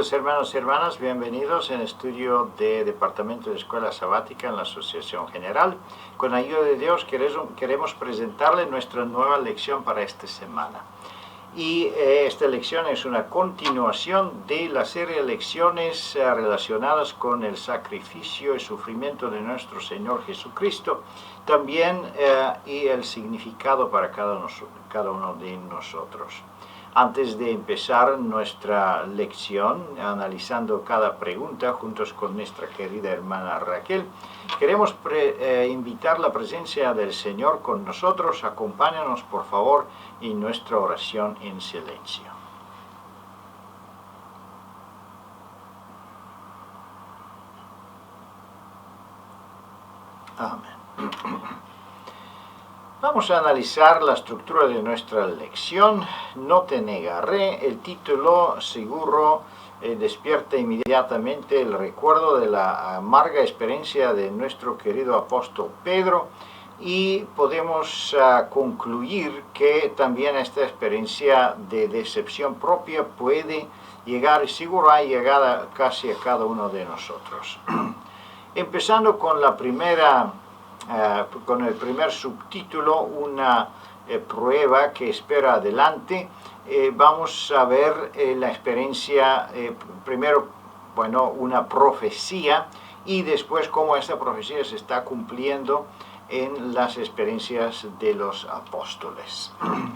Queridos hermanos y hermanas, bienvenidos en estudio de Departamento de Escuela Sabática en la Asociación General. Con ayuda de Dios queremos presentarle nuestra nueva lección para esta semana. Y esta lección es una continuación de la serie de lecciones relacionadas con el sacrificio y sufrimiento de nuestro Señor Jesucristo, también y el significado para cada uno de nosotros. Antes de empezar nuestra lección, analizando cada pregunta juntos con nuestra querida hermana Raquel, queremos invitar la presencia del Señor con nosotros. Acompáñanos, por favor, en nuestra oración en silencio. Amén. Vamos a analizar la estructura de nuestra lección. No te negaré. El título seguro despierta inmediatamente el recuerdo de la amarga experiencia de nuestro querido apóstol Pedro, y podemos concluir que también esta experiencia de decepción propia puede llegar, y seguro ha llegado casi a cada uno de nosotros. Empezando con la primera con el primer subtítulo, una prueba que espera adelante, vamos a ver la experiencia, primero, una profecía, y después cómo esta profecía se está cumpliendo en las experiencias de los apóstoles.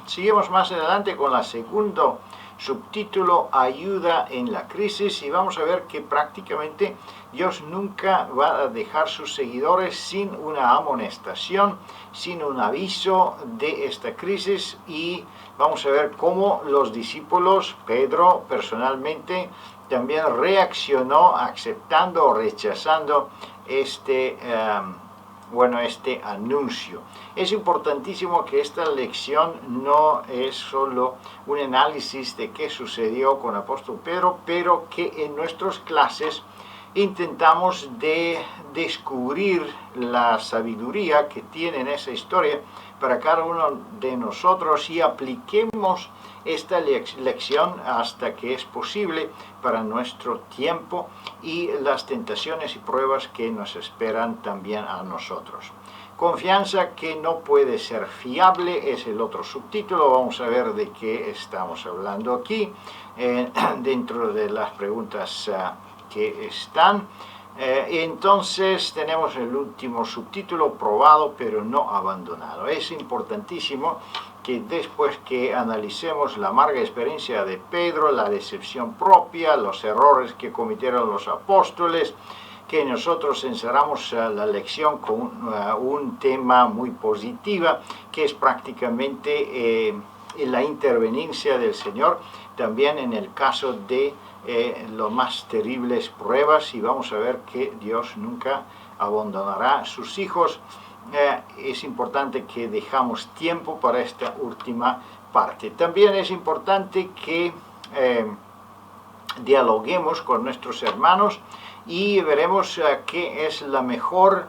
Seguimos más adelante con el segundo subtítulo, ayuda en la crisis, y vamos a ver que prácticamente Dios nunca va a dejar sus seguidores sin una amonestación, sin un aviso de esta crisis, y vamos a ver cómo los discípulos, Pedro personalmente, también reaccionó aceptando o rechazando este anuncio. Es importantísimo que esta lección no es solo un análisis de qué sucedió con el apóstol Pedro, pero que en nuestras clases intentamos de descubrir la sabiduría que tiene en esa historia para cada uno de nosotros, y apliquemos esta lección hasta que es posible para nuestro tiempo y las tentaciones y pruebas que nos esperan también a nosotros. Confianza que no puede ser fiable es el otro subtítulo. Vamos a ver de qué estamos hablando aquí dentro de las preguntas que están. Entonces tenemos el último subtítulo, probado pero no abandonado. Es importantísimo que después que analicemos la amarga experiencia de Pedro, la decepción propia, los errores que cometieron los apóstoles, que nosotros encerramos la lección con un tema muy positiva, que es prácticamente la interveniencia del Señor, también en el caso de las más terribles pruebas, y vamos a ver que Dios nunca abandonará a sus hijos. Es importante que dejamos tiempo para esta última parte. También es importante que dialoguemos con nuestros hermanos, y veremos qué es la mejor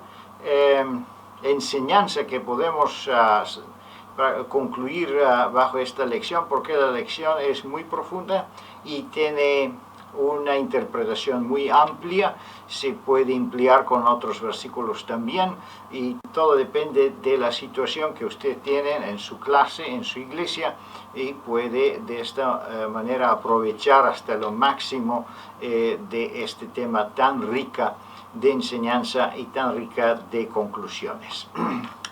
enseñanza que podemos concluir bajo esta lección, porque la lección es muy profunda y tiene una interpretación muy amplia. Se puede emplear con otros versículos también, y todo depende de la situación que usted tiene en su clase, en su iglesia, y puede de esta manera aprovechar hasta lo máximo de este tema tan rica de enseñanza y tan rica de conclusiones.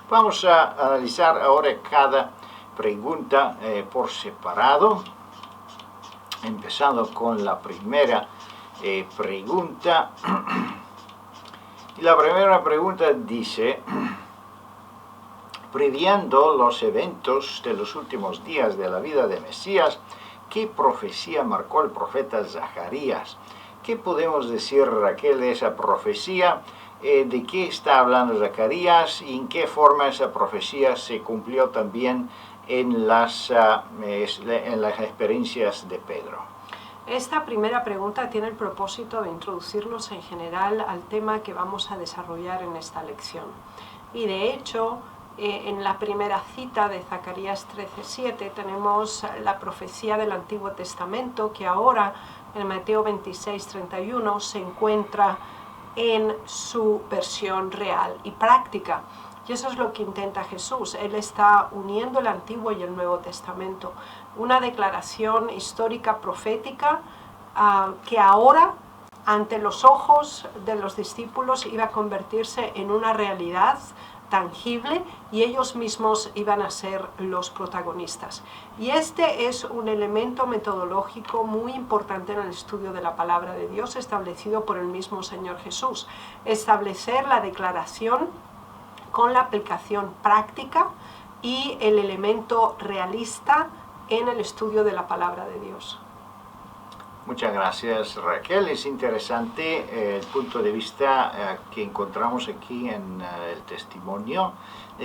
Vamos a analizar ahora cada pregunta por separado, empezando con la primera pregunta. Y la primera pregunta dice: previendo los eventos de los últimos días de la vida de Mesías, ¿qué profecía marcó el profeta Zacarías? ¿Qué podemos decir, Raquel, de esa profecía? ¿De qué está hablando Zacarías y en qué forma esa profecía se cumplió también en las experiencias de Pedro? Esta primera pregunta tiene el propósito de introducirnos en general al tema que vamos a desarrollar en esta lección. Y de hecho, en la primera cita de Zacarías 13:7 tenemos la profecía del Antiguo Testamento que ahora en Mateo 26:31 se encuentra en su versión real y práctica. Y eso es lo que intenta Jesús. Él está uniendo el Antiguo y el Nuevo Testamento. Una declaración histórica profética que ahora, ante los ojos de los discípulos, iba a convertirse en una realidad tangible y ellos mismos iban a ser los protagonistas. Y este es un elemento metodológico muy importante en el estudio de la palabra de Dios, establecido por el mismo Señor Jesús. Establecer la declaración con la aplicación práctica y el elemento realista en el estudio de la palabra de Dios. Muchas gracias, Raquel. Es interesante el punto de vista que encontramos aquí en el testimonio.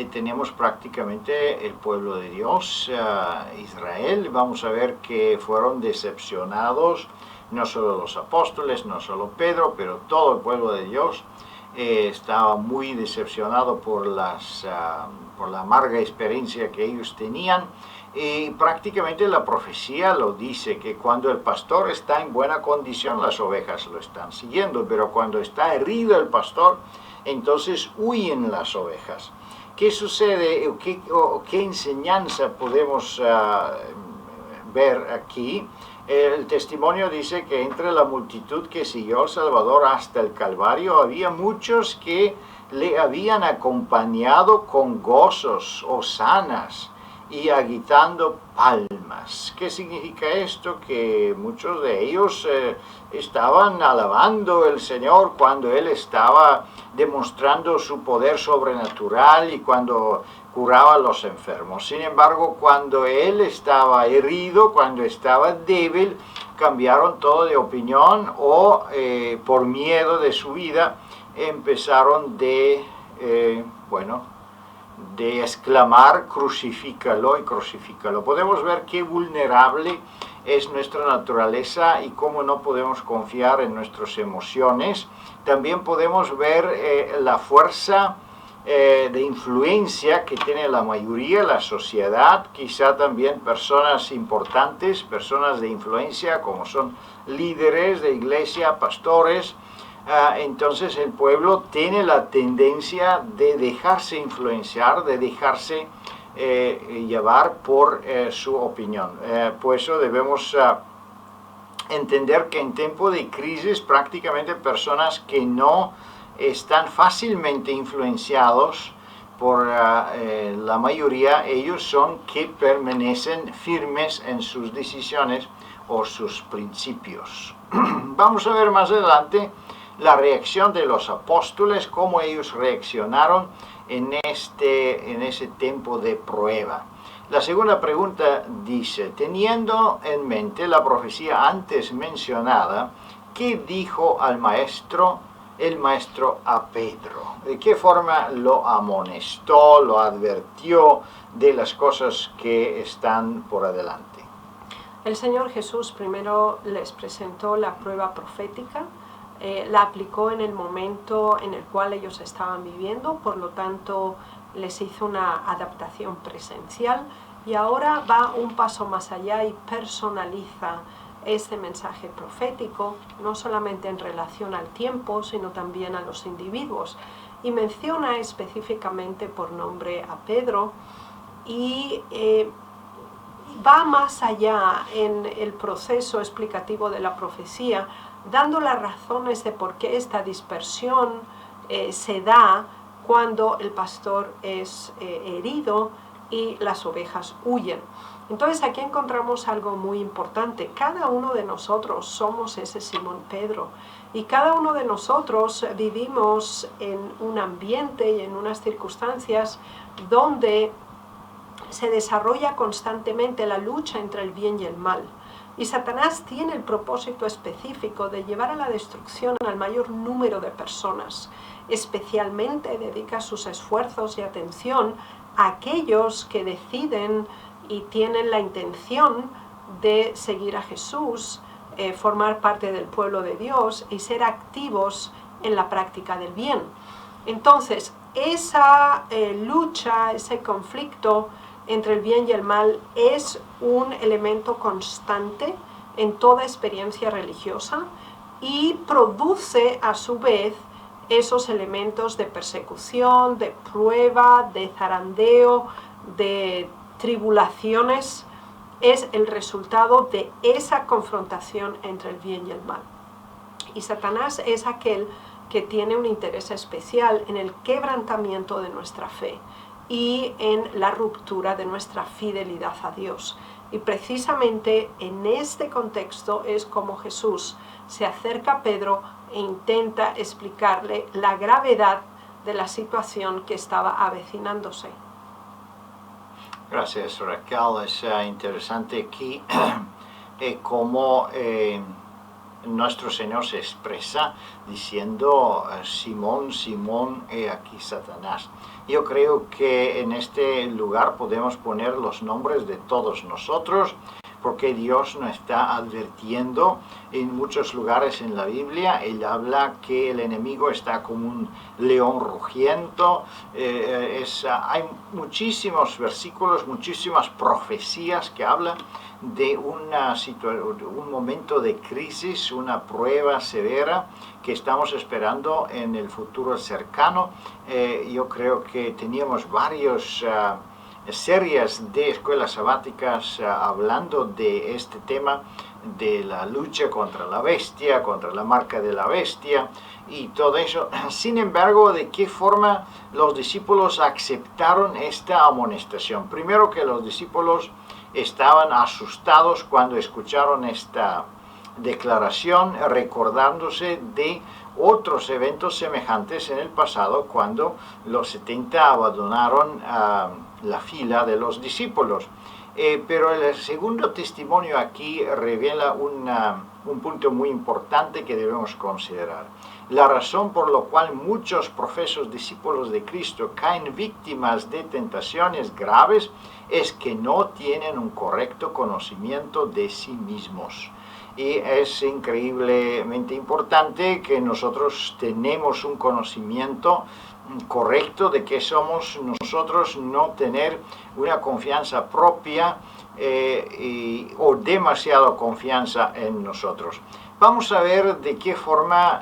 Tenemos prácticamente el pueblo de Dios, Israel. Vamos a ver que fueron decepcionados, no solo los apóstoles, no solo Pedro, pero todo el pueblo de Dios estaba muy decepcionado por la amarga experiencia que ellos tenían. Y prácticamente la profecía lo dice, que cuando el pastor está en buena condición, las ovejas lo están siguiendo, pero cuando está herido el pastor, entonces huyen las ovejas. ¿Qué sucede? ¿Qué enseñanza podemos ver aquí? El testimonio dice que entre la multitud que siguió al Salvador hasta el Calvario, había muchos que le habían acompañado con gozos, hosanas, y agitando palmas. ¿Qué significa esto? Que muchos de ellos estaban alabando al Señor cuando Él estaba demostrando su poder sobrenatural y cuando curaba a los enfermos. Sin embargo, cuando Él estaba herido, cuando estaba débil, cambiaron todo de opinión o por miedo de su vida empezaron de exclamar crucifícalo y crucifícalo. Podemos ver qué vulnerable es nuestra naturaleza y cómo no podemos confiar en nuestras emociones. También podemos ver la fuerza de influencia que tiene la mayoría, la sociedad, quizá también personas importantes, personas de influencia como son líderes de iglesia, pastores. Entonces el pueblo tiene la tendencia de dejarse influenciar, de dejarse llevar por su opinión. Por eso debemos entender que en tiempo de crisis prácticamente personas que no están fácilmente influenciados por la mayoría, ellos son que permanecen firmes en sus decisiones o sus principios. Vamos a ver más adelante la reacción de los apóstoles, cómo ellos reaccionaron en ese tiempo de prueba. La segunda pregunta dice, teniendo en mente la profecía antes mencionada, ¿qué dijo el maestro a Pedro? ¿De qué forma lo amonestó, lo advirtió de las cosas que están por adelante? El Señor Jesús primero les presentó la prueba profética, la aplicó en el momento en el cual ellos estaban viviendo, por lo tanto les hizo una adaptación presencial y ahora va un paso más allá y personaliza este mensaje profético, no solamente en relación al tiempo, sino también a los individuos. Y menciona específicamente por nombre a Pedro y va más allá en el proceso explicativo de la profecía, dando las razones de por qué esta dispersión se da cuando el pastor es herido y las ovejas huyen. Entonces aquí encontramos algo muy importante. Cada uno de nosotros somos ese Simón Pedro y cada uno de nosotros vivimos en un ambiente y en unas circunstancias donde se desarrolla constantemente la lucha entre el bien y el mal. Y Satanás tiene el propósito específico de llevar a la destrucción al mayor número de personas. Especialmente dedica sus esfuerzos y atención a aquellos que deciden y tienen la intención de seguir a Jesús, formar parte del pueblo de Dios y ser activos en la práctica del bien. Entonces, esa lucha, ese conflicto entre el bien y el mal es un elemento constante en toda experiencia religiosa y produce a su vez esos elementos de persecución, de prueba, de zarandeo, de tribulaciones. Es el resultado de esa confrontación entre el bien y el mal. Y Satanás es aquel que tiene un interés especial en el quebrantamiento de nuestra fe y en la ruptura de nuestra fidelidad a Dios. Y precisamente en este contexto es como Jesús se acerca a Pedro e intenta explicarle la gravedad de la situación que estaba avecinándose. Gracias, Raquel. Es interesante aquí cómo nuestro Señor se expresa diciendo, Simón, Simón, he aquí Satanás. Yo creo que en este lugar podemos poner los nombres de todos nosotros, porque Dios nos está advirtiendo en muchos lugares en la Biblia. Él habla que el enemigo está como un león rugiento. Hay muchísimos versículos, muchísimas profecías que hablan de un momento de crisis, una prueba severa que estamos esperando en el futuro cercano. Yo creo que teníamos varios series de escuelas sabáticas hablando de este tema, de la lucha contra la bestia, contra la marca de la bestia y todo eso. Sin embargo, ¿de qué forma los discípulos aceptaron esta amonestación? Primero, que los discípulos estaban asustados cuando escucharon esta declaración, recordándose de otros eventos semejantes en el pasado, cuando los 70 abandonaron la fila de los discípulos. Pero el segundo testimonio aquí revela un punto muy importante que debemos considerar. La razón por la cual muchos profesos discípulos de Cristo caen víctimas de tentaciones graves es que no tienen un correcto conocimiento de sí mismos. Y es increíblemente importante que nosotros tenemos un conocimiento correcto de que somos nosotros, no tener una confianza propia o demasiada confianza en nosotros. Vamos a ver de qué forma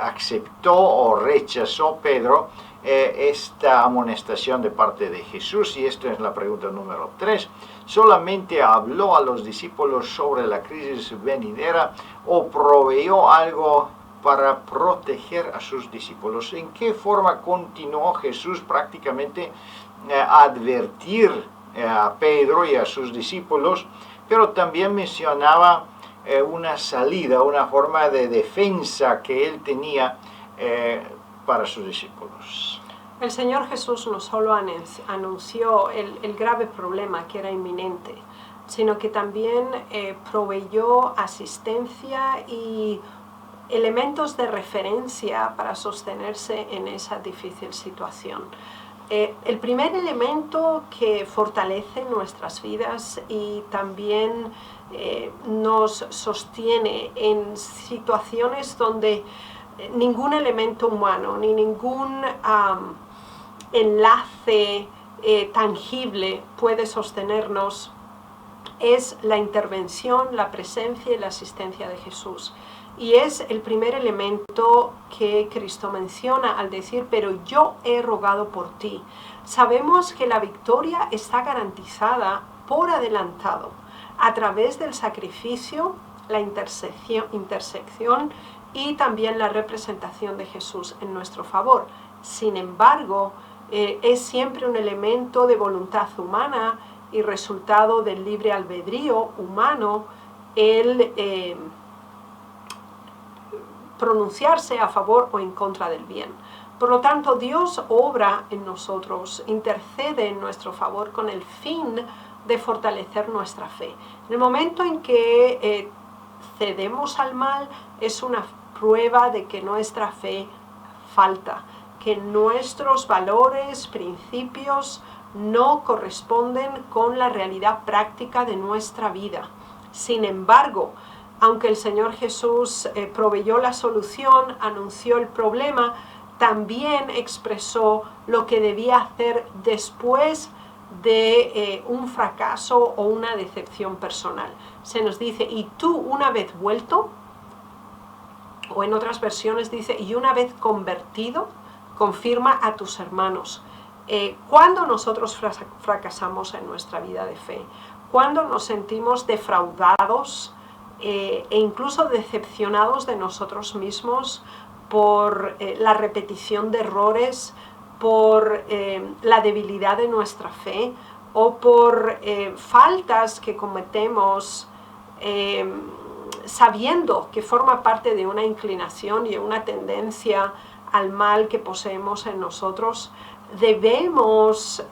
aceptó o rechazó Pedro esta amonestación de parte de Jesús, y esta es la pregunta número 3. ¿Solamente habló a los discípulos sobre la crisis venidera o proveyó algo para proteger a sus discípulos? ¿En qué forma continuó Jesús prácticamente a advertir a Pedro y a sus discípulos, pero también mencionaba una salida, una forma de defensa que él tenía para sus discípulos? El Señor Jesús no solo anunció el grave problema que era inminente, sino que también proveyó asistencia y elementos de referencia para sostenerse en esa difícil situación. El primer elemento que fortalece nuestras vidas y también nos sostiene en situaciones donde ningún elemento humano ni ningún enlace tangible puede sostenernos es la intervención, la presencia y la asistencia de Jesús. Y es el primer elemento que Cristo menciona al decir, pero yo he rogado por ti. Sabemos que la victoria está garantizada por adelantado a través del sacrificio, la intersección y también la representación de Jesús en nuestro favor. Sin embargo, es siempre un elemento de voluntad humana y resultado del libre albedrío humano el pronunciarse a favor o en contra del bien. Por lo tanto, Dios obra en nosotros, intercede en nuestro favor con el fin de fortalecer nuestra fe. En el momento en que cedemos al mal, es una prueba de que nuestra fe falta, que nuestros valores, principios no corresponden con la realidad práctica de nuestra vida. Sin embargo, aunque el Señor Jesús proveyó la solución, anunció el problema, también expresó lo que debía hacer después de un fracaso o una decepción personal. Se nos dice, y tú una vez vuelto, o en otras versiones dice, y una vez convertido, confirma a tus hermanos. Cuando nosotros fracasamos en nuestra vida de fe, cuando nos sentimos defraudados e incluso decepcionados de nosotros mismos por la repetición de errores, por la debilidad de nuestra fe o por faltas que cometemos sabiendo que forma parte de una inclinación y una tendencia al mal que poseemos en nosotros, debemos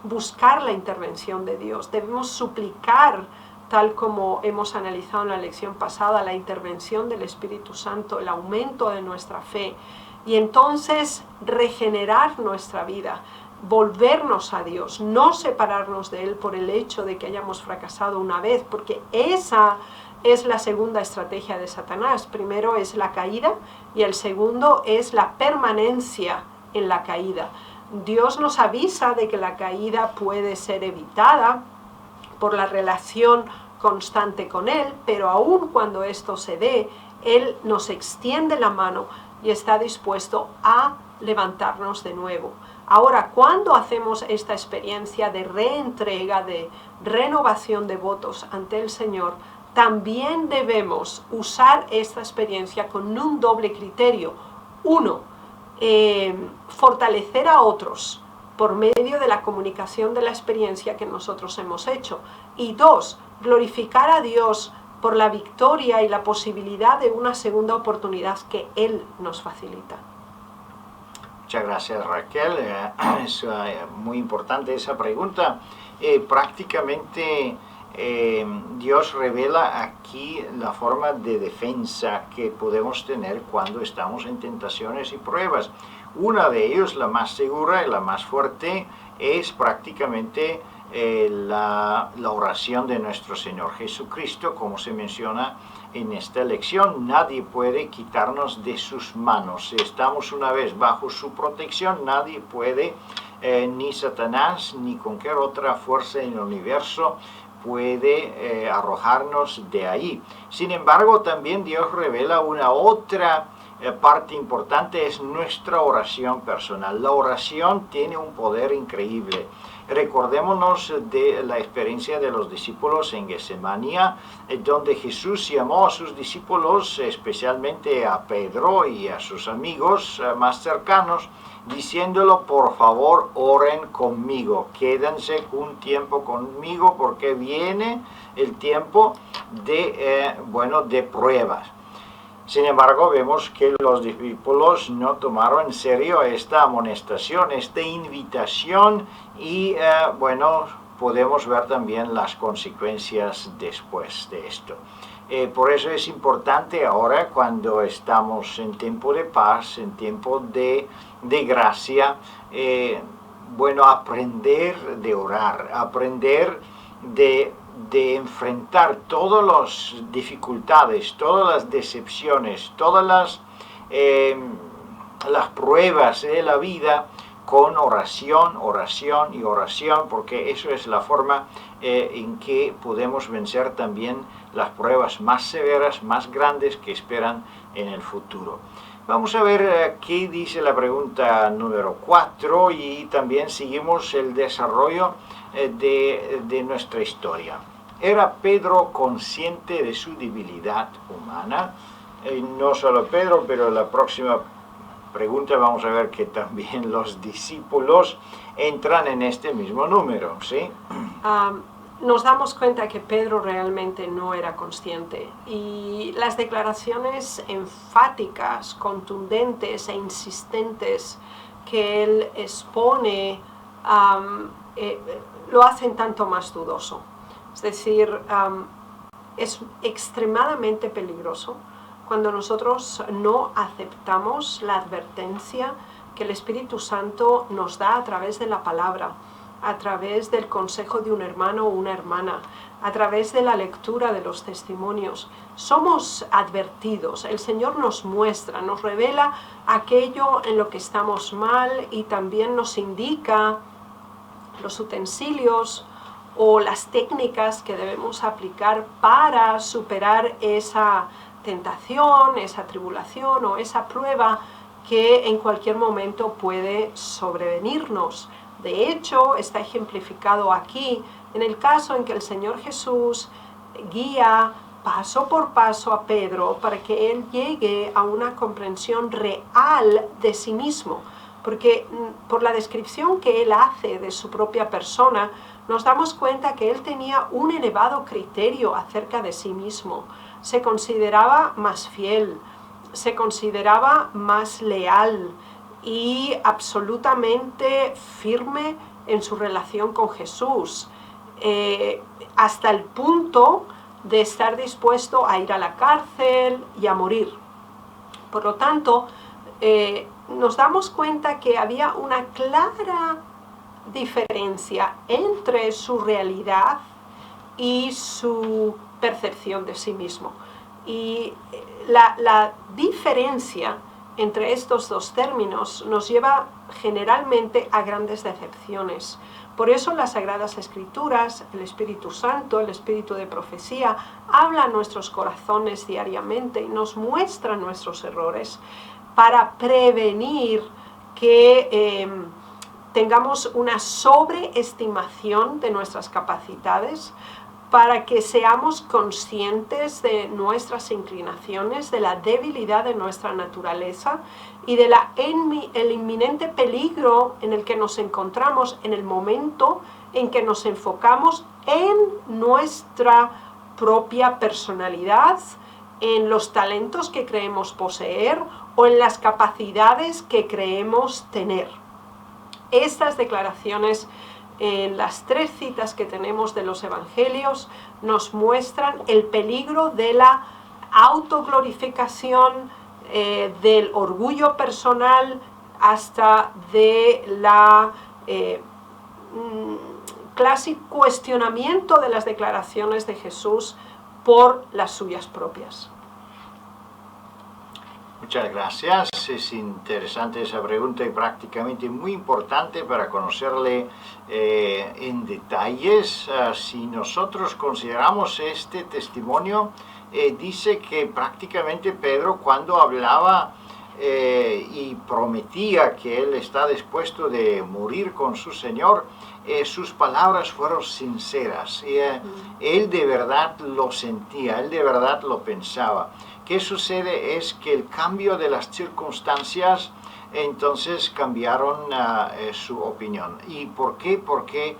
buscar la intervención de Dios, debemos suplicar, tal como hemos analizado en la lección pasada, la intervención del Espíritu Santo, el aumento de nuestra fe, y entonces regenerar nuestra vida, volvernos a Dios, no separarnos de Él por el hecho de que hayamos fracasado una vez, porque esa es la segunda estrategia de Satanás. Primero es la caída y el segundo es la permanencia en la caída. Dios nos avisa de que la caída puede ser evitada por la relación constante con Él, pero aun cuando esto se dé, Él nos extiende la mano y está dispuesto a levantarnos de nuevo. Ahora, cuando hacemos esta experiencia de reentrega, de renovación de votos ante el Señor, también debemos usar esta experiencia con un doble criterio. Uno, fortalecer a otros por medio de la comunicación de la experiencia que nosotros hemos hecho. Y dos, glorificar a Dios por la victoria y la posibilidad de una segunda oportunidad que Él nos facilita. Muchas gracias, Raquel. Es muy importante esa pregunta. Prácticamente Dios revela aquí la forma de defensa que podemos tener cuando estamos en tentaciones y pruebas. Una de ellas, la más segura y la más fuerte, es prácticamente la oración de nuestro Señor Jesucristo, como se menciona en esta lección. Nadie puede quitarnos de sus manos. Si estamos una vez bajo su protección, nadie puede, ni Satanás, ni cualquier otra fuerza en el universo, puede arrojarnos de ahí. Sin embargo, también Dios revela una otra parte importante, es nuestra oración personal. La oración tiene un poder increíble. Recordémonos de la experiencia de los discípulos en Getsemaní, donde Jesús llamó a sus discípulos, especialmente a Pedro y a sus amigos más cercanos, diciéndolo: por favor, oren conmigo, quédense un tiempo conmigo porque viene el tiempo de pruebas. Sin embargo, vemos que los discípulos no tomaron en serio esta amonestación, esta invitación, y podemos ver también las consecuencias después de esto. Por eso es importante ahora, cuando estamos en tiempo de paz, en tiempo de gracia, aprender de orar, aprender de enfrentar todas las dificultades, todas las decepciones, todas las pruebas de la vida con oración, oración y oración, porque eso es la forma en que podemos vencer también las pruebas más severas, más grandes que esperan en el futuro. Vamos a ver qué dice la pregunta número 4 y también seguimos el desarrollo de nuestra historia. ¿Era Pedro consciente de su debilidad humana? No solo Pedro, pero la próxima pregunta vamos a ver que también los discípulos entran en este mismo número, ¿sí? Nos damos cuenta que Pedro realmente no era consciente, y las declaraciones enfáticas, contundentes e insistentes que él expone lo hacen tanto más dudoso. Es decir, es extremadamente peligroso cuando nosotros no aceptamos la advertencia que el Espíritu Santo nos da a través de la palabra, a través del consejo de un hermano o una hermana, a través de la lectura de los testimonios. Somos advertidos, el Señor nos muestra, nos revela aquello en lo que estamos mal y también nos indica los utensilios o las técnicas que debemos aplicar para superar esa tentación, esa tribulación o esa prueba que en cualquier momento puede sobrevenirnos. De hecho, está ejemplificado aquí en el caso en que el Señor Jesús guía paso por paso a Pedro para que él llegue a una comprensión real de sí mismo, porque por la descripción que él hace de su propia persona, nos damos cuenta que él tenía un elevado criterio acerca de sí mismo. Se consideraba más fiel, se consideraba más leal y absolutamente firme en su relación con Jesús, hasta el punto de estar dispuesto a ir a la cárcel y a morir. Por lo tanto, nos damos cuenta que había una clara diferencia entre su realidad y su percepción de sí mismo. Y la diferencia entre estos dos términos nos lleva generalmente a grandes decepciones. Por eso las Sagradas Escrituras, el Espíritu Santo, el Espíritu de profecía, habla a nuestros corazones diariamente y nos muestra nuestros errores para prevenir que tengamos una sobreestimación de nuestras capacidades, para que seamos conscientes de nuestras inclinaciones, de la debilidad de nuestra naturaleza y de el inminente peligro en el que nos encontramos en el momento en que nos enfocamos en nuestra propia personalidad, en los talentos que creemos poseer o en las capacidades que creemos tener. Estas declaraciones en las 3 citas que tenemos de los evangelios nos muestran el peligro de la autoglorificación, del orgullo personal, hasta de la clásico cuestionamiento de las declaraciones de Jesús por las suyas propias. Muchas gracias. Es interesante esa pregunta y prácticamente muy importante para conocerle en detalles. Si nosotros consideramos este testimonio, dice que prácticamente Pedro, cuando hablaba y prometía que él está dispuesto de morir con su Señor, sus palabras fueron sinceras. Él de verdad lo sentía, él de verdad lo pensaba. ¿Qué sucede? Es que el cambio de las circunstancias entonces cambiaron su opinión. ¿Y por qué? Porque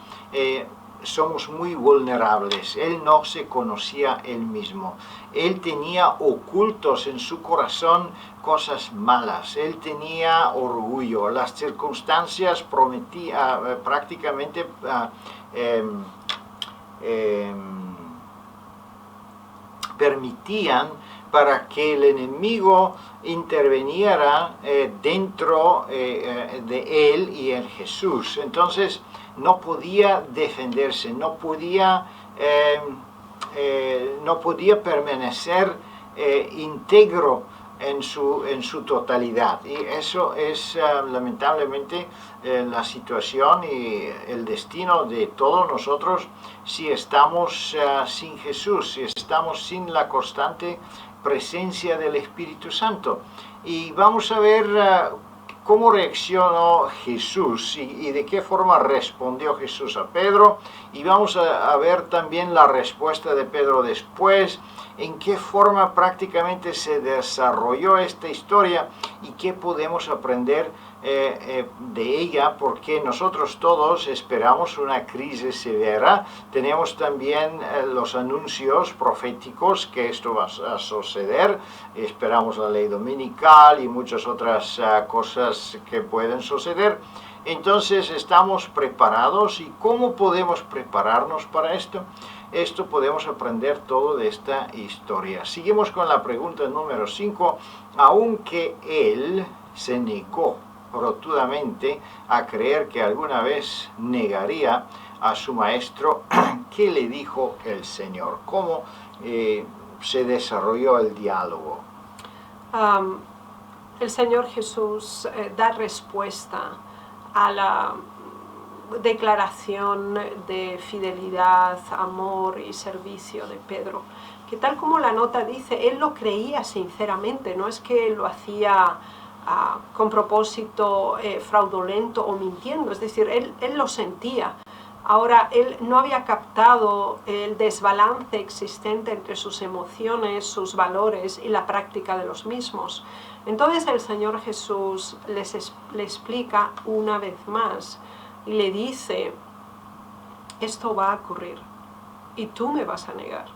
somos muy vulnerables. Él no se conocía él mismo. Él tenía ocultos en su corazón cosas malas. Él tenía orgullo. Las circunstancias prácticamente permitían para que el enemigo interviniera dentro de él y en Jesús. Entonces no podía defenderse, no podía permanecer íntegro en su totalidad. Y eso es lamentablemente la situación y el destino de todos nosotros si estamos sin Jesús, si estamos sin la constante presencia del Espíritu Santo. Y vamos a ver cómo reaccionó Jesús y de qué forma respondió Jesús a Pedro, y vamos a ver también la respuesta de Pedro después, en qué forma prácticamente se desarrolló esta historia y qué podemos aprender de ella, porque nosotros todos esperamos una crisis severa. Tenemos también los anuncios proféticos que esto va a suceder, esperamos la ley dominical y muchas otras cosas que pueden suceder. Entonces estamos preparados. ¿Y cómo podemos prepararnos para esto? Esto podemos aprender todo de esta historia. Seguimos con la pregunta número 5. Aunque él se negó rotundamente a creer que alguna vez negaría a su maestro, ¿qué le dijo el Señor? ¿Cómo se desarrolló el diálogo? El Señor Jesús da respuesta a la declaración de fidelidad, amor y servicio de Pedro, que tal como la nota dice, él lo creía sinceramente, no es que lo hacía con propósito fraudulento o mintiendo, es decir, él lo sentía. Ahora, él no había captado el desbalance existente entre sus emociones, sus valores y la práctica de los mismos. Entonces el Señor Jesús le explica una vez más y le dice, esto va a ocurrir y tú me vas a negar.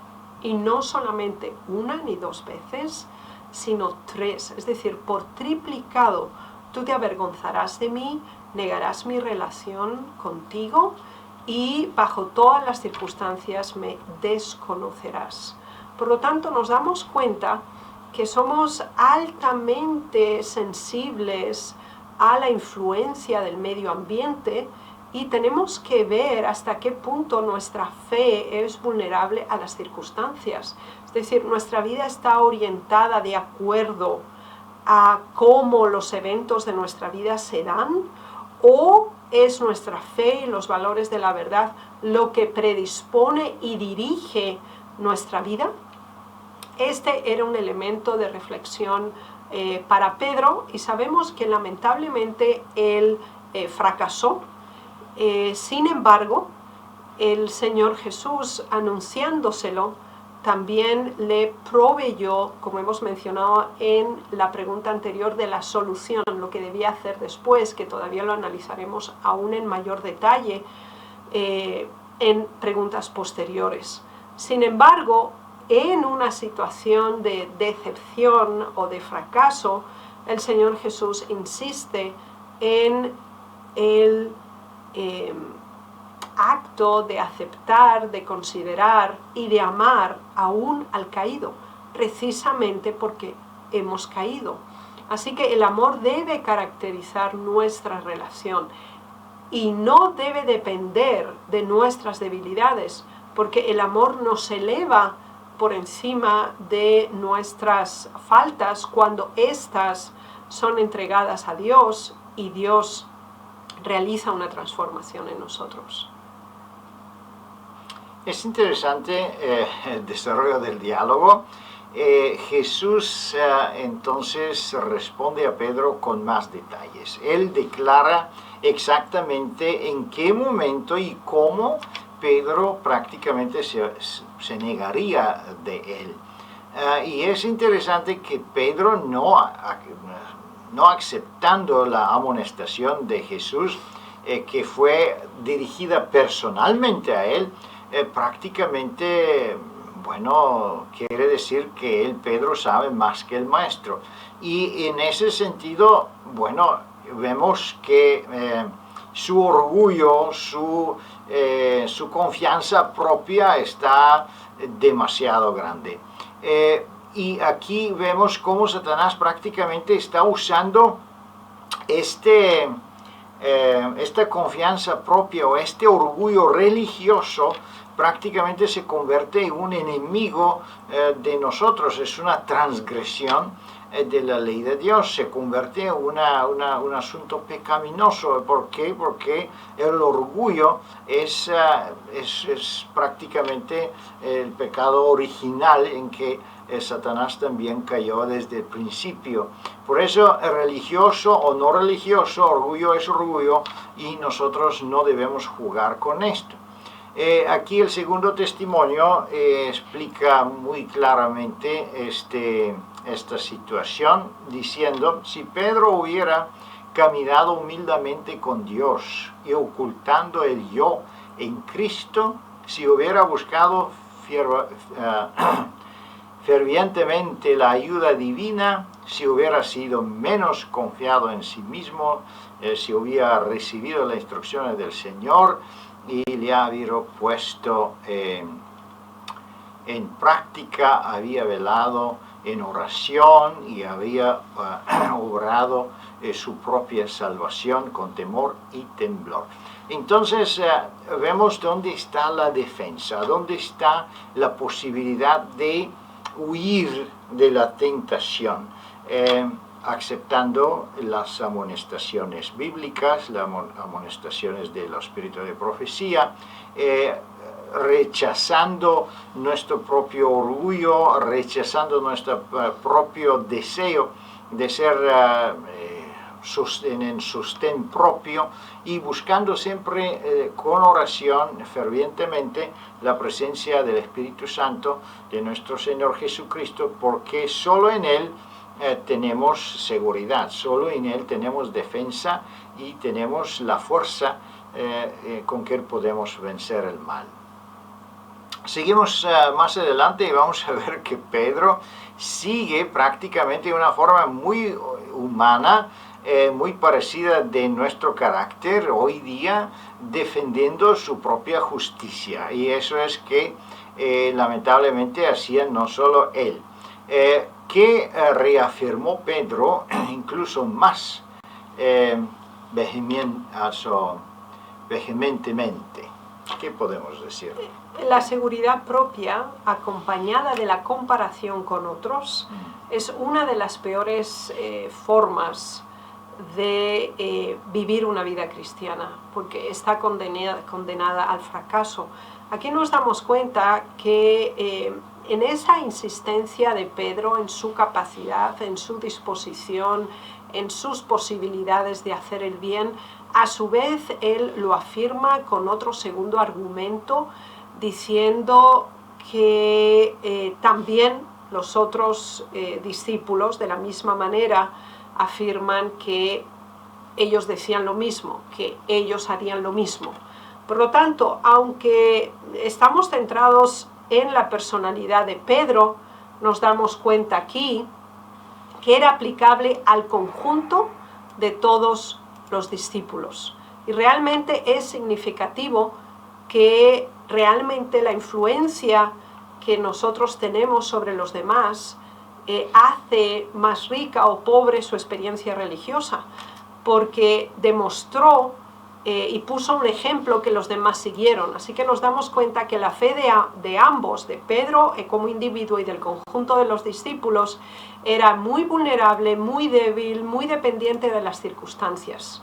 Y no solamente una ni dos veces, sino tres, es decir, por triplicado. Tú te avergonzarás de mí, negarás mi relación contigo y bajo todas las circunstancias me desconocerás. Por lo tanto, nos damos cuenta que somos altamente sensibles a la influencia del medio ambiente y tenemos que ver hasta qué punto nuestra fe es vulnerable a las circunstancias. Es decir, nuestra vida está orientada de acuerdo a cómo los eventos de nuestra vida se dan, o es nuestra fe y los valores de la verdad lo que predispone y dirige nuestra vida. Este era un elemento de reflexión para Pedro y sabemos que lamentablemente él fracasó. Sin embargo, el Señor Jesús, anunciándoselo, también le proveyó, como hemos mencionado en la pregunta anterior, de la solución, lo que debía hacer después, que todavía lo analizaremos aún en mayor detalle en preguntas posteriores. Sin embargo, en una situación de decepción o de fracaso, el Señor Jesús insiste en el acto de aceptar, de considerar y de amar aún al caído, precisamente porque hemos caído. Así que el amor debe caracterizar nuestra relación y no debe depender de nuestras debilidades, porque el amor nos eleva por encima de nuestras faltas cuando éstas son entregadas a Dios y Dios realiza una transformación en nosotros. Es interesante el desarrollo del diálogo. Jesús entonces responde a Pedro con más detalles. Él declara exactamente en qué momento y cómo Pedro prácticamente se negaría de él. Y es interesante que Pedro no aceptando la amonestación de Jesús, que fue dirigida personalmente a él, prácticamente, bueno, quiere decir que Pedro sabe más que el maestro. Y en ese sentido, bueno, vemos que su orgullo, su confianza propia está demasiado grande. Y aquí vemos cómo Satanás prácticamente está usando esta confianza propia o este orgullo religioso, prácticamente se convierte en un enemigo de nosotros, es una transgresión de la ley de Dios, se convierte en un asunto pecaminoso. ¿Por qué? Porque el orgullo es prácticamente el pecado original en que Satanás también cayó desde el principio. Por eso, religioso o no religioso, orgullo es orgullo y nosotros no debemos jugar con esto. Aquí el segundo testimonio explica muy claramente esta situación, diciendo: si Pedro hubiera caminado humildemente con Dios y ocultando el yo en Cristo, si hubiera buscado fervientemente la ayuda divina, si hubiera sido menos confiado en sí mismo, si hubiera recibido las instrucciones del Señor y le hubiera puesto en práctica, había velado en oración y había obrado su propia salvación con temor y temblor. Entonces vemos dónde está la defensa, dónde está la posibilidad de huir de la tentación. aceptando las amonestaciones bíblicas, las amonestaciones de los espíritus de profecía, rechazando nuestro propio orgullo, rechazando nuestro propio deseo de ser en sostén propio y buscando siempre con oración fervientemente la presencia del Espíritu Santo de nuestro Señor Jesucristo, porque solo en Él tenemos seguridad, solo en Él tenemos defensa y tenemos la fuerza con que podemos vencer el mal. Seguimos más adelante y vamos a ver que Pedro sigue prácticamente de una forma muy humana, muy parecida de nuestro carácter hoy día, defendiendo su propia justicia. Y eso es que lamentablemente hacía no solo él, que reafirmó Pedro incluso más vehementemente. ¿Qué podemos decir? La seguridad propia, acompañada de la comparación con otros, es una de las peores formas de vivir una vida cristiana, porque está condenada al fracaso. Aquí nos damos cuenta que en esa insistencia de Pedro, en su capacidad, en su disposición, en sus posibilidades de hacer el bien, a su vez él lo afirma con otro segundo argumento, diciendo que también los otros discípulos de la misma manera afirman que ellos decían lo mismo, que ellos harían lo mismo. Por lo tanto, aunque estamos centrados en la personalidad de Pedro, nos damos cuenta aquí que era aplicable al conjunto de todos los discípulos. Y realmente es significativo que realmente la influencia que nosotros tenemos sobre los demás hace más rica o pobre su experiencia religiosa, porque demostró y puso un ejemplo que los demás siguieron. Así que nos damos cuenta que la fe de ambos, de Pedro como individuo y del conjunto de los discípulos, era muy vulnerable, muy débil, muy dependiente de las circunstancias.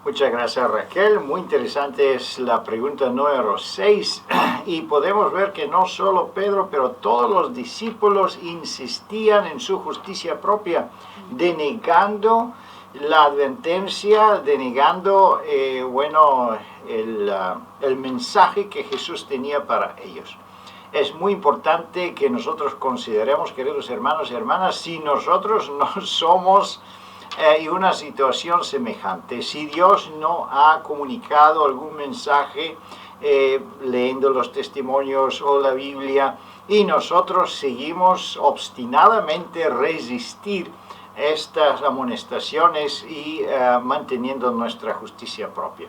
Muchas gracias, Raquel. Muy interesante es la pregunta número 6 y podemos ver que no solo Pedro, pero todos los discípulos insistían en su justicia propia, denegando la advertencia, denegando el mensaje que Jesús tenía para ellos. Es muy importante que nosotros consideremos, queridos hermanos y hermanas, si nosotros no somos y una situación semejante, si Dios no ha comunicado algún mensaje leyendo los testimonios o la Biblia y nosotros seguimos obstinadamente resistir estas amonestaciones y manteniendo nuestra justicia propia.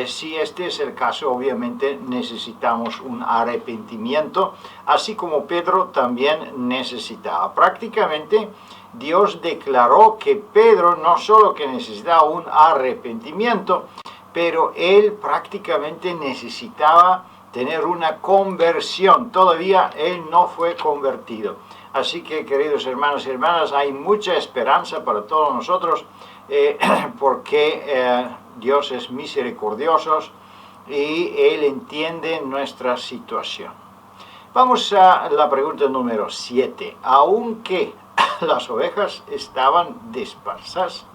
Si este es el caso, obviamente necesitamos un arrepentimiento, así como Pedro también necesitaba. Prácticamente Dios declaró que Pedro no solo que necesitaba un arrepentimiento, pero él prácticamente necesitaba tener una conversión. Todavía él no fue convertido. Así que, queridos hermanos y hermanas, hay mucha esperanza para todos nosotros porque Dios es misericordioso y Él entiende nuestra situación. Vamos a la pregunta número 7. Aunque las ovejas estaban dispersas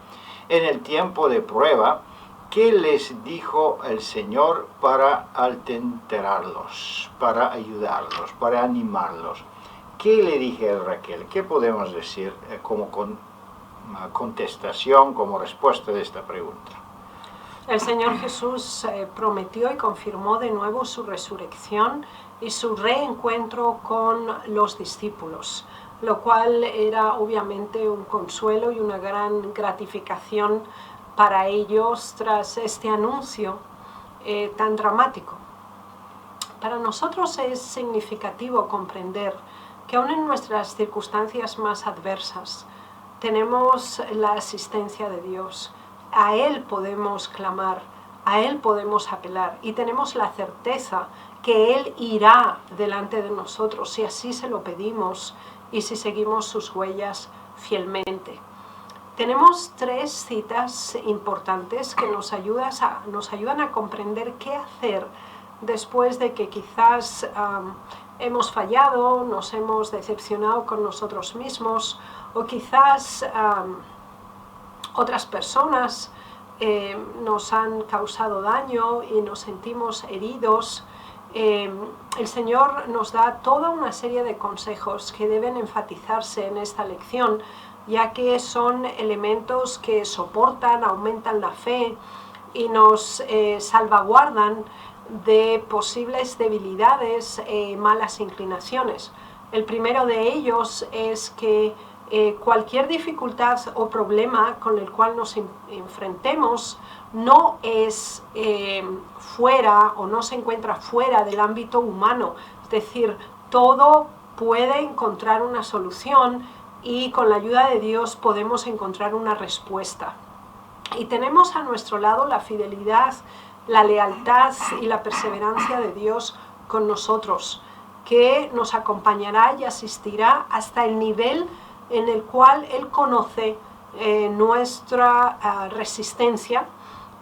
en el tiempo de prueba, ¿qué les dijo el Señor para alentarlos, para ayudarlos, para animarlos? ¿Qué le dije a Raquel? ¿Qué podemos decir como contestación, como respuesta de esta pregunta? El Señor Jesús prometió y confirmó de nuevo su resurrección y su reencuentro con los discípulos, lo cual era obviamente un consuelo y una gran gratificación para ellos tras este anuncio tan dramático. Para nosotros es significativo comprender que aun en nuestras circunstancias más adversas tenemos la asistencia de Dios. A Él podemos clamar, a Él podemos apelar y tenemos la certeza que Él irá delante de nosotros si así se lo pedimos y si seguimos sus huellas fielmente. Tenemos 3 citas importantes que nos ayudan a comprender qué hacer después de que quizás hemos fallado, nos hemos decepcionado con nosotros mismos, o quizás otras personas nos han causado daño y nos sentimos heridos. El Señor nos da toda una serie de consejos que deben enfatizarse en esta lección, ya que son elementos que soportan, aumentan la fe y nos salvaguardan de posibles debilidades e malas inclinaciones. El primero de ellos es que cualquier dificultad o problema con el cual nos enfrentemos no es fuera o no se encuentra fuera del ámbito humano, es decir, todo puede encontrar una solución y con la ayuda de Dios podemos encontrar una respuesta. Y tenemos a nuestro lado la fidelidad, la lealtad y la perseverancia de Dios con nosotros, que nos acompañará y asistirá hasta el nivel en el cual Él conoce nuestra resistencia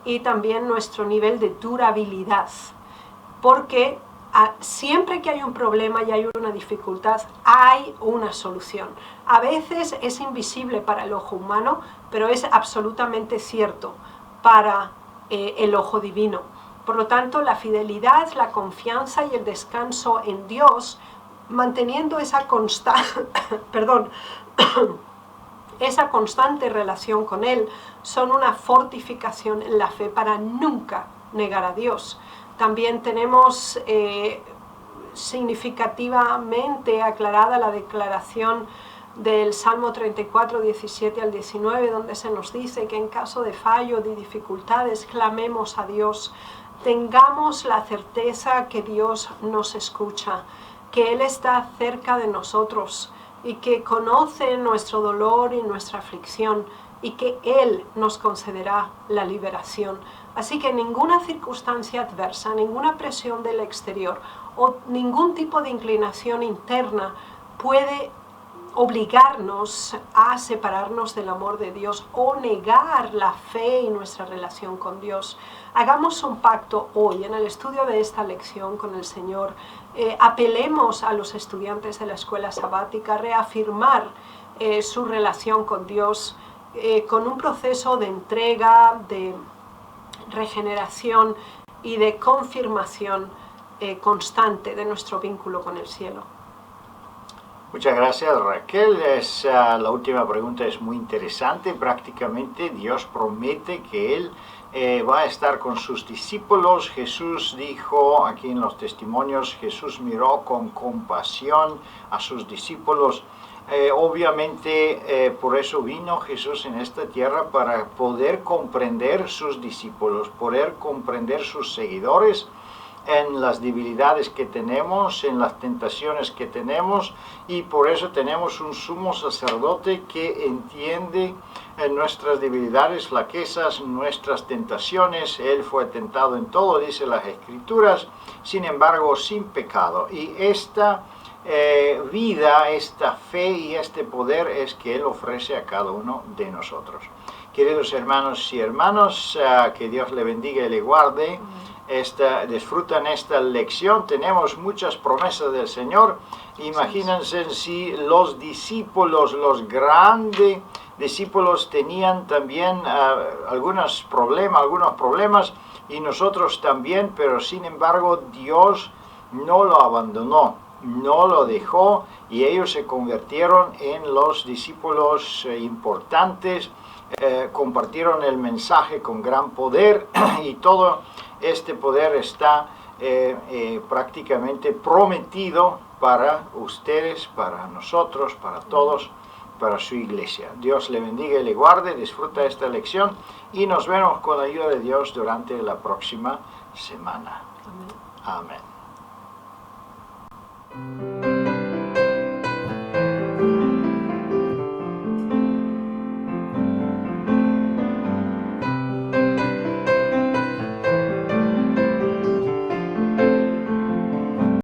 y también nuestro nivel de durabilidad, porque siempre que hay un problema y hay una dificultad, hay una solución. A veces es invisible para el ojo humano, pero es absolutamente cierto para el ojo divino. Por lo tanto, la fidelidad, la confianza y el descanso en Dios, manteniendo esa esa constante relación con Él, son una fortificación en la fe para nunca negar a Dios. También tenemos significativamente aclarada la declaración del Salmo 34, 17 al 19, donde se nos dice que en caso de fallo, de dificultades, clamemos a Dios. Tengamos la certeza que Dios nos escucha, que Él está cerca de nosotros y que conoce nuestro dolor y nuestra aflicción y que Él nos concederá la liberación. Así que ninguna circunstancia adversa, ninguna presión del exterior o ningún tipo de inclinación interna puede obligarnos a separarnos del amor de Dios o negar la fe y nuestra relación con Dios. Hagamos un pacto hoy en el estudio de esta lección con el Señor. Apelemos a los estudiantes de la escuela sabática a reafirmar su relación con Dios con un proceso de entrega, de regeneración y de confirmación constante de nuestro vínculo con el cielo. Muchas gracias, Raquel. La última pregunta es muy interesante. Prácticamente Dios promete que Él va a estar con sus discípulos. Jesús dijo aquí en los testimonios, Jesús miró con compasión a sus discípulos. Obviamente por eso vino Jesús en esta tierra, para poder comprender sus discípulos, poder comprender sus seguidores en las debilidades que tenemos, en las tentaciones que tenemos, y por eso tenemos un sumo sacerdote que entiende nuestras debilidades, flaquezas, nuestras tentaciones. Él fue tentado en todo, dice las Escrituras, sin embargo sin pecado. Y esta vida, esta fe y este poder es que Él ofrece a cada uno de nosotros. Queridos hermanos y hermanas, que Dios le bendiga y le guarde. Disfrutan esta lección. Tenemos muchas promesas del Señor. Imagínense si los discípulos, los grandes discípulos, tenían también algunos problemas, y nosotros también, pero sin embargo Dios no lo abandonó, no lo dejó, y ellos se convirtieron en los discípulos importantes, compartieron el mensaje con gran poder, y todo este poder está prácticamente prometido para ustedes, para nosotros, para todos, para su iglesia. Dios le bendiga y le guarde. Disfruta esta lección y nos vemos con la ayuda de Dios durante la próxima semana. Amén. Amén.